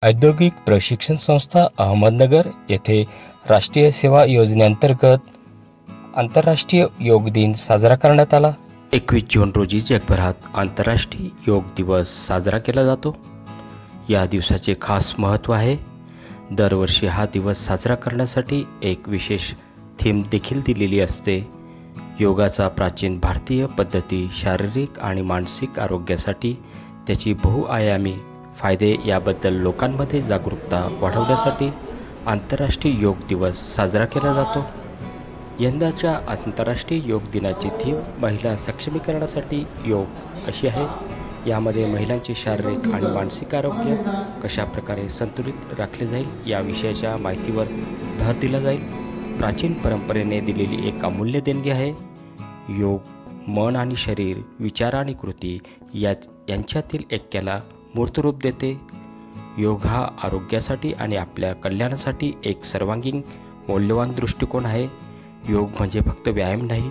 औद्योगिक प्रशिक्षण संस्था अहमदनगर येथे राष्ट्रीय सेवा योजनेअंतर्गत आंतरराष्ट्रीय योग दिन साजरा करण्यात आला। 21 जून रोजी जगभरात आंतरराष्ट्रीय योग दिवस साजरा केला जातो। या दिवसाचे खास महत्त्व आहे। दरवर्षी हा दिवस साजरा करण्यासाठी एक विशेष थीम देखील दिलेली असते। योगाचा प्राचीन भारतीय पद्धती शारीरिक आणि मानसिक आरोग्यासाठी त्याची बहुआयामी फायदे याबद्दल लोकांमध्ये जागरूकता वाढवण्यासाठी आंतरराष्ट्रीय योग दिवस साजरा केला जातो। यंदाच्या आंतरराष्ट्रीय योग दिनाची थीम महिला सक्षमीकरणासाठी योग अशी आहे। यामध्ये महिलांचे शारीरिक आणि मानसिक आरोग्य कशा प्रकारे संतुलित राखले जाईल या विषयाच्या माहितीवर भर दिला जाईल। प्राचीन परंपरेने दिलेली एक अमूल्य देणगी आहे। योग मन आणि शरीर, विचार आणि कृती यांच्यातील ऐक्याला मूर्त रूप देते। योग हा आरोग्यासाठी आणि आपल्या कल्याणासाठी एक सर्वांगीण मौल्यवान दृष्टिकोन आहे। योग म्हणजे फक्त व्यायाम नाही,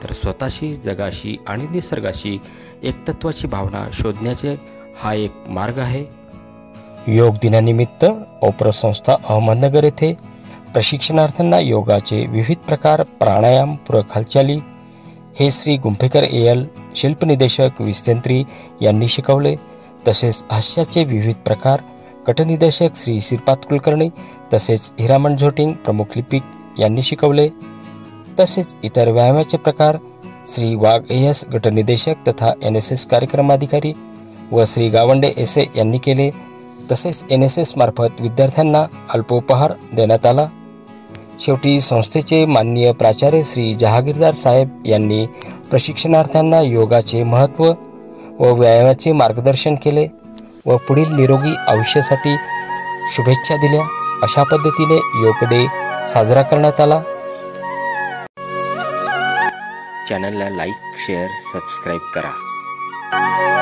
तर स्वतःशी, जगाशी आणि निसर्गाशी एकत्वाची भावना शोधण्याचे हा एक मार्ग आहे। योग दिनानिमित्त ओप्रो संस्था अहमदनगर येथे प्रशिक्षणार्थींना योगाचे विविध प्रकार, प्राणायाम, पूरक हालचाली हे श्री गुंफेकर एल शिल्पनिदेशक विस्तेंत्री यांनी शिकवले। तसेच हास्याचे विविध प्रकार गटनिदेशक श्री श्रीपाद कुलकर्णी तसेच हिरामण झोटिंग प्रमुख लिपिक यांनी शिकवले। तसेच इतर व्यायामाचे प्रकार श्री वाघ एस गटनिदेशक तथा NSS कार्यक्रमाधिकारी व श्री गावंडे एसे यांनी केले। तसेच NSS मार्फत विद्यार्थ्यांना अल्पोपहार देण्यात आला। शेवटी संस्थेचे माननीय प्राचार्य श्री जहागीरदार साहेब यांनी प्रशिक्षणार्थ्यांना योगाचे महत्त्व व व्यायामाचे मार्गदर्शन केले व पुढील निरोगी आयुष्यासाठी शुभेच्छा दिल्या। अशा पद्धतीने योग डे साजरा करण्यात आला। चॅनलला लाईक, शेअर, सबस्क्राईब करा।